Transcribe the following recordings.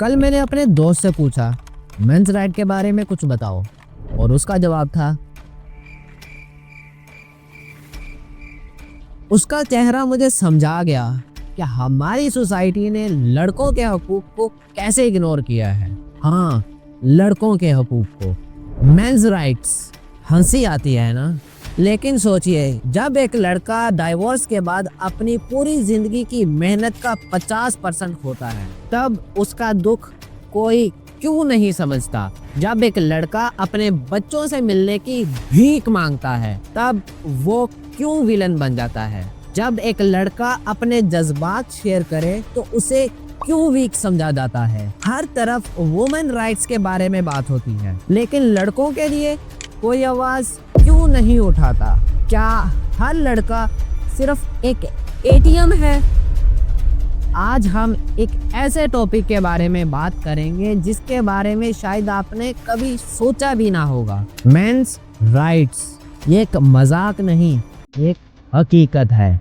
कल मैंने अपने दोस्त से पूछा मेंस राइट के बारे में कुछ बताओ, और उसका जवाब था, उसका चेहरा मुझे समझा गया कि हमारी सोसाइटी ने लड़कों के हकूक को कैसे इग्नोर किया है। हाँ, लड़कों के हकूक को, मेंस राइट्स। हंसी आती है ना, लेकिन सोचिए, जब एक लड़का डाइवोर्स के बाद अपनी पूरी जिंदगी की मेहनत का 50% होता है, तब उसका दुख कोई क्यों नहीं समझता। जब एक लड़का अपने बच्चों से मिलने की भीख मांगता है, तब वो क्यों विलन बन जाता है। जब एक लड़का अपने जज्बात शेयर करे तो उसे क्यों वीक समझा जाता है। हर तरफ वुमेन राइट्स के बारे में बात होती है, लेकिन लड़कों के लिए कोई आवाज क्यों नहीं उठाता। क्या हर लड़का सिर्फ एक एटीएम है? आज हम एक ऐसे टॉपिक के बारे में बात करेंगे जिसके बारे में शायद आपने कभी सोचा भी ना होगा। Men's rights. ये एक मजाक नहीं, एक हकीकत है।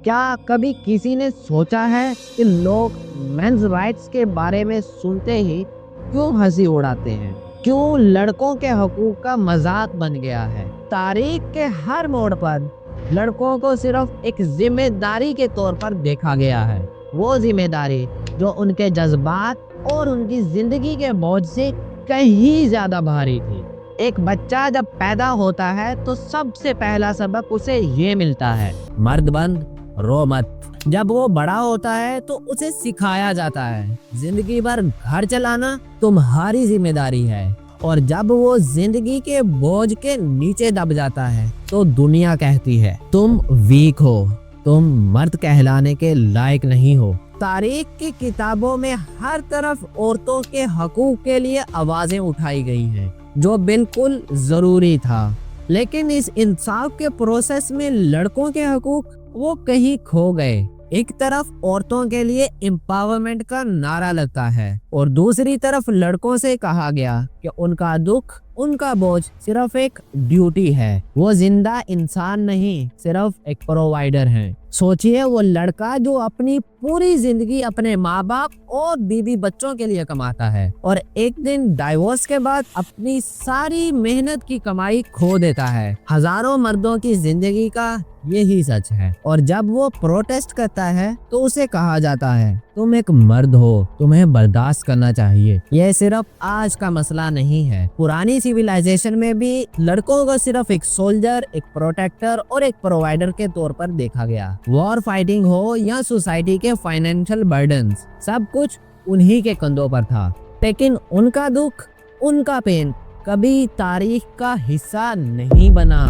क्या कभी किसी ने सोचा है कि लोग मेंस राइट्स के बारे में सुनते ही क्यों हंसी उड़ाते हैं? क्यों लड़कों के हकूक का मजाक बन गया है? तारीख के हर मोड़ पर लड़कों को सिर्फ एक जिम्मेदारी के तौर पर देखा गया है। वो जिम्मेदारी जो उनके जज्बात और उनकी जिंदगी के बोझ से कहीं ज्यादा भारी थी। एक बच्चा जब पैदा होता है तो सबसे पहला सबक उसे ये मिलता है, मर्द बन, रो मत। जब वो बड़ा होता है तो उसे सिखाया जाता है, जिंदगी भर घर चलाना तुम्हारी जिम्मेदारी है। और जब वो जिंदगी के बोझ के नीचे दब जाता है तो दुनिया कहती है, तुम वीक हो, तुम मर्द कहलाने के लायक नहीं हो। तारीख की किताबों में हर तरफ औरतों के हकूक के लिए आवाजें उठाई गई हैं, जो बिल्कुल जरूरी था। लेकिन इस इंसाफ के प्रोसेस में लड़कों के हकूक वो कहीं खो गए। एक तरफ औरतों के लिए एम्पावरमेंट का नारा लगता है और दूसरी तरफ लड़कों से कहा गया कि उनका दुख, उनका बोझ सिर्फ एक ड्यूटी है। वो जिंदा इंसान नहीं, सिर्फ एक प्रोवाइडर है। सोचिए, वो लड़का जो अपनी पूरी जिंदगी अपने माँ बाप और बीवी बच्चों के लिए कमाता है और एक दिन डाइवोर्स के बाद अपनी सारी मेहनत की कमाई खो देता है। हजारों मर्दों की जिंदगी का यही सच है। और जब वो प्रोटेस्ट करता है तो उसे कहा जाता है, तुम एक मर्द हो, तुम्हें बर्दाश्त करना चाहिए। यह सिर्फ आज का मसला नहीं है। पुरानी सिविलाइजेशन में भी लड़कों को सिर्फ एक सोल्जर, एक प्रोटेक्टर और एक प्रोवाइडर के तौर पर देखा गया। वॉर फाइटिंग हो या सोसाइटी के फाइनेंशियल बर्डन्स, सब कुछ उन्हीं के कंधों पर था। लेकिन उनका दुख, उनका पेन कभी तारीख का हिस्सा नहीं बना।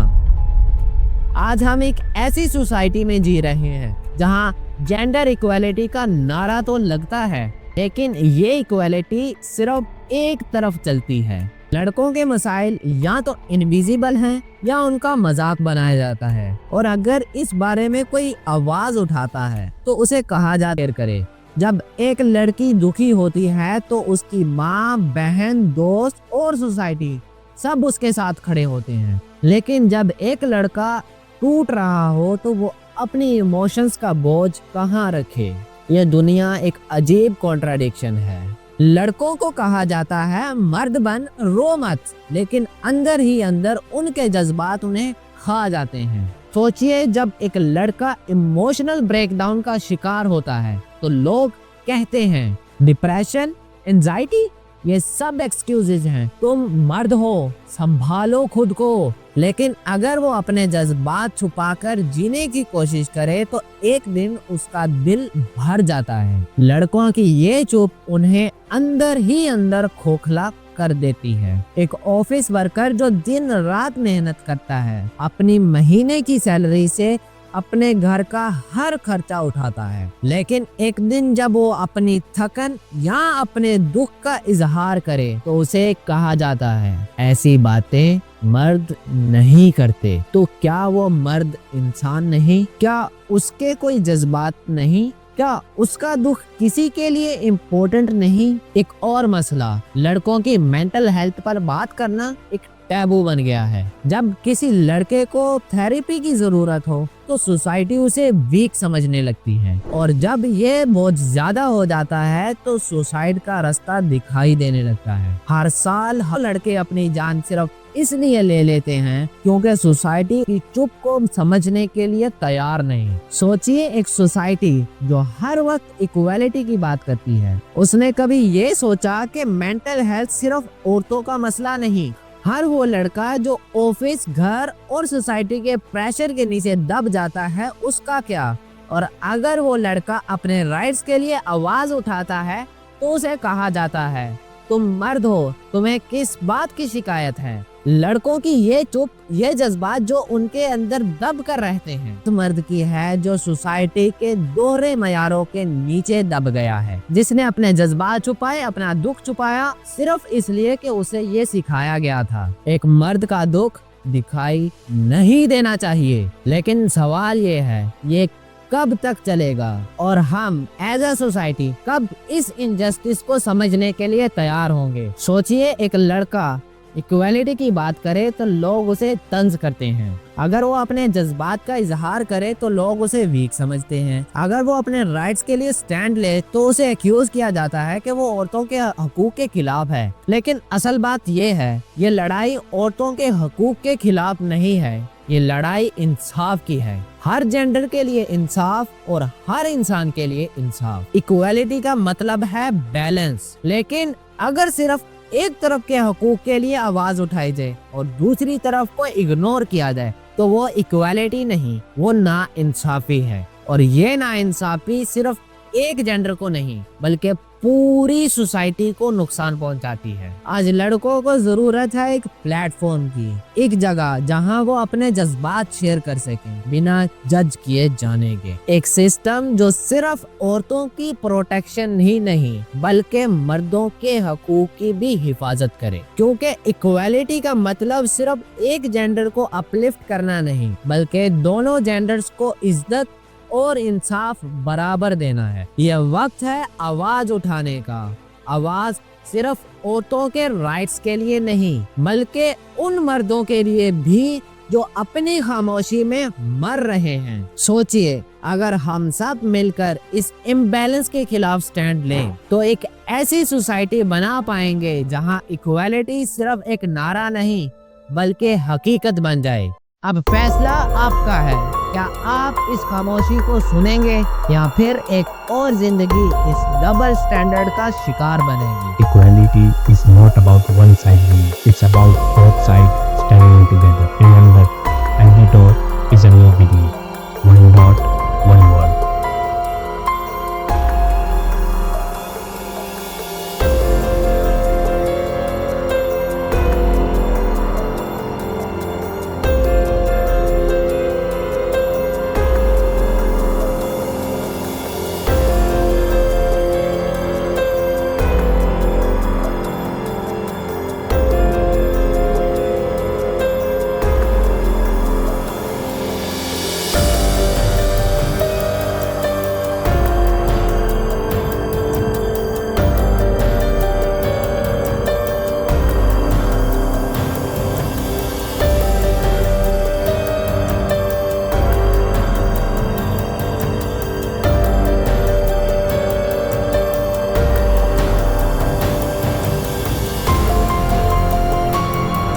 आज हम एक ऐसी सोसाइटी में जी रहे हैं जहां जेंडर इक्वालिटी का नारा तो लगता है, लेकिन ये इक्वालिटी सिर्फ एक तरफ चलती है। लड़कों के मसाइल या तो इनविजिबल हैं या उनका मजाक बनाया जाता है, और अगर इस बारे में कोई आवाज उठाता है तो उसे कहा जाता है करे। जब एक लड़की दुखी होती है तो उसकी माँ, बहन, दोस्त और सोसाइटी सब उसके साथ खड़े होते हैं। लेकिन जब एक लड़का टूट रहा हो तो वो अपनी इमोशंस का बोझ कहाँ रखे। ये दुनिया एक अजीब कॉन्ट्राडिक्शन है। लड़कों को कहा जाता है मर्द बन, रो मत, लेकिन अंदर ही अंदर उनके जज्बात उन्हें खा जाते हैं। सोचिए, जब एक लड़का इमोशनल ब्रेकडाउन का शिकार होता है तो लोग कहते हैं डिप्रेशन, एंजाइटी, ये सब एक्सक्यूजेज हैं, तुम मर्द हो, संभालो खुद को। लेकिन अगर वो अपने जज्बात छुपाकर जीने की कोशिश करे तो एक दिन उसका दिल भर जाता है। लड़कों की ये चुप उन्हें अंदर ही अंदर खोखला कर देती है। एक ऑफिस वर्कर जो दिन रात मेहनत करता है, अपनी महीने की सैलरी से अपने घर का हर खर्चा उठाता है, लेकिन एक दिन जब वो अपनी थकन या अपने दुख का इजहार करे तो उसे कहा जाता है, ऐसी बातें मर्द नहीं करते। तो क्या वो मर्द इंसान नहीं? क्या उसके कोई जज्बात नहीं? क्या उसका दुख किसी के लिए इम्पोर्टेंट नहीं? एक और मसला, लड़कों की मेंटल हेल्थ पर बात करना एक टैबू बन गया है। जब किसी लड़के को थेरेपी की जरूरत हो तो सोसाइटी उसे वीक समझने लगती है, और जब ये बहुत ज्यादा हो जाता है तो सुसाइड का रास्ता दिखाई देने लगता है। हर साल हर लड़के अपनी जान सिर्फ इसलिए ले लेते हैं क्योंकि सोसाइटी की चुप को समझने के लिए तैयार नहीं। सोचिए, एक सोसाइटी जो हर वक्त इक्वालिटी की बात करती है, उसने कभी ये सोचा कि मेंटल हेल्थ सिर्फ औरतों का मसला नहीं। हर वो लड़का जो ऑफिस, घर और सोसाइटी के प्रेशर के नीचे दब जाता है, उसका क्या? और अगर वो लड़का अपने राइट्स के लिए आवाज उठाता है तो उसे कहा जाता है, तुम मर्द हो, तुम्हें किस बात की शिकायत है? लड़कों की ये चुप, ये जज्बात जो उनके अंदर दब कर रहते हैं, तो मर्द की है जो सोसाइटी के दोहरे मयारों के नीचे दब गया है, जिसने अपने जज्बात छुपाए, अपना दुख छुपाया सिर्फ इसलिए कि उसे ये सिखाया गया था एक मर्द का दुख दिखाई नहीं देना चाहिए। लेकिन सवाल ये है, ये कब तक चलेगा? और हम एज अ सोसाइटी कब इस इनजस्टिस को समझने के लिए तैयार होंगे? सोचिए, एक लड़का इक्वालिटी की बात करे तो लोग उसे तंज करते हैं। अगर वो अपने जज्बात का इजहार करे तो लोग उसे वीक समझते हैं। अगर वो अपने राइट्स के लिए स्टैंड ले तो उसे एक्यूज किया जाता है कि वो औरतों के हकूक के खिलाफ है। लेकिन असल बात ये है, ये लड़ाई औरतों के हकूक के खिलाफ नहीं है, ये लड़ाई इंसाफ की है। हर जेंडर के लिए इंसाफ और हर इंसान के लिए इंसाफ। इक्वालिटी का मतलब है बैलेंस। लेकिन अगर सिर्फ एक तरफ के हकूक के लिए आवाज उठाई जाए और दूसरी तरफ को इग्नोर किया जाए तो वो इक्वालिटी नहीं, वो नाइंसाफी है। और ये नाइंसाफी सिर्फ एक जेंडर को नहीं बल्कि पूरी सोसाइटी को नुकसान पहुंचाती है। आज लड़कों को जरूरत है एक प्लेटफॉर्म की, एक जगह जहां वो अपने जज्बात शेयर कर सकें बिना जज किए जाने के। एक सिस्टम जो सिर्फ औरतों की प्रोटेक्शन ही नहीं बल्कि मर्दों के हकूक की भी हिफाजत करे। क्योंकि इक्वालिटी का मतलब सिर्फ एक जेंडर को अपलिफ्ट करना नहीं बल्कि दोनों जेंडर्स को इज्जत और इंसाफ बराबर देना है। यह वक्त है आवाज उठाने का। आवाज सिर्फ औरतों के राइट्स के लिए नहीं बल्कि उन मर्दों के लिए भी जो अपनी खामोशी में मर रहे हैं। सोचिए, अगर हम सब मिलकर इस इम्बैलेंस के खिलाफ स्टैंड लें तो एक ऐसी सोसाइटी बना पाएंगे जहां इक्वालिटी सिर्फ एक नारा नहीं बल्कि हकीकत बन जाए। अब फैसला आपका है, क्या आप इस खामोशी को सुनेंगे या फिर एक और जिंदगी इस डबल स्टैंडर्ड का शिकार बनेगी? Equality is not about one side winning, it's about both sides standing together. Remember, every door